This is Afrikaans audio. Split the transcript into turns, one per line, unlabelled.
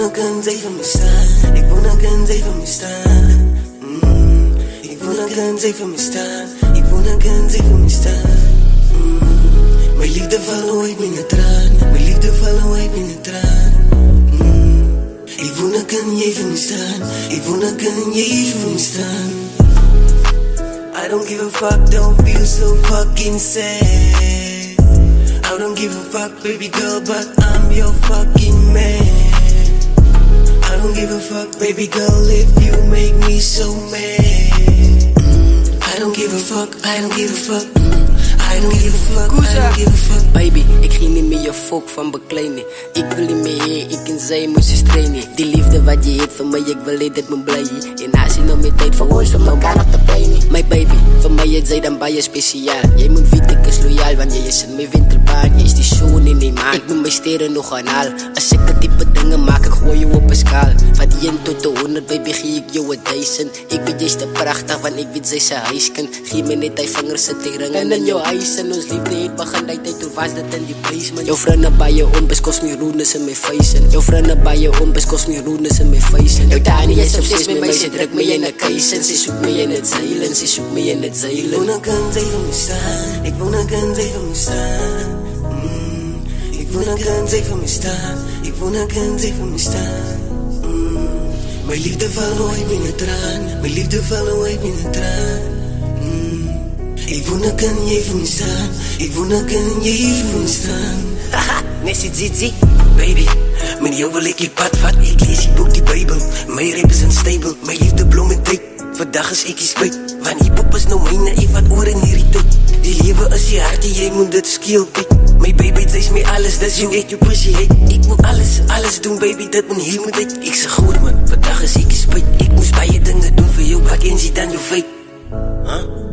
wou nou kan sy vir my staan. Ek wou nou kan sy vir my staan. Ek wou nou kan sy vir my staan. Ek wou nou kan sy vir my staan. My liefde val nooit meer 'n traan. My liefde val nooit meer 'n traan. Ek wou nou kan jy vir my staan. Ek wou nou kan jy vir my staan. I don't give a fuck, don't feel so fucking sad. I don't give a fuck, baby girl, but I'm your fucking man. I don't give a fuck, baby girl, if you make me so mad. I don't give a fuck, I don't give a fuck. I don't give a fuck, I don't give a fuck.
Baby, ek gee nie meer jou fok van beklei nie. Ek wil nie meer hê, ek en sy moes strei nie. Die liefde wat jy het vir my, ek wil hê dit moet bly. En as jy nou met tyd vir ons om mekaar nog te play nie. My baby, vir my het sy dan baie spesiaal. Jy moet weet ek is loyaal, want jy is in my winterbaan. Jy is die son in die maan. Ek moet my sterre nog aanhaal. As ek die type dinge maak, ek gooi jou op 'n skaal. Van 1 tot 100, baby, gee ek jou 1000. Ek weet jy's te pragtig, want ek weet sy's 'n huiskind. Gee my net hy vingers se ring en in jou huis. En ons liefde het begin uit tyd, toe was dit in die basement. Jou vriende baie onbeskos my rudeness in my face. Jou vriende baie onbeskos my rudeness in my face. Jou Dani is obsessed met my, sy druk my in 'n case. En sy soek my in 'n zeilen, sy soek my in 'n zeilen.
Ek wou nou kan sy vir my staan. Ek wou nou kan sy vir my staan. Ek wou nou kan sy vir my staan. Ek wou nou kan sy vir my staan. My liefde val nooit meer 'n traan. My liefde val nooit meer 'n traan. Ek wou nou kan jy vir my staan. Ek wou nou kan jy vir my staan. Haha, Nessie Zizi, baby, met jou wil ek die pad vat. Ek lees die boek, die Bybel. My rap is unstable. My liefde blom met tyd. Vandag is ek die spyt, want die pop is nou myne, ek wat oor in hierdie tyd. Die lewe is die hart, jy moet dit skeel kyk. My baby, sy's my alles, dis jou ek, jou pussy hate. Ek moet alles doen, baby, dit moet hier moet uit. Ek se goed man, vandag is ek die spyt. Ek moes baie dinge doen vir jou, wat eens jy dan jou feit. Huh?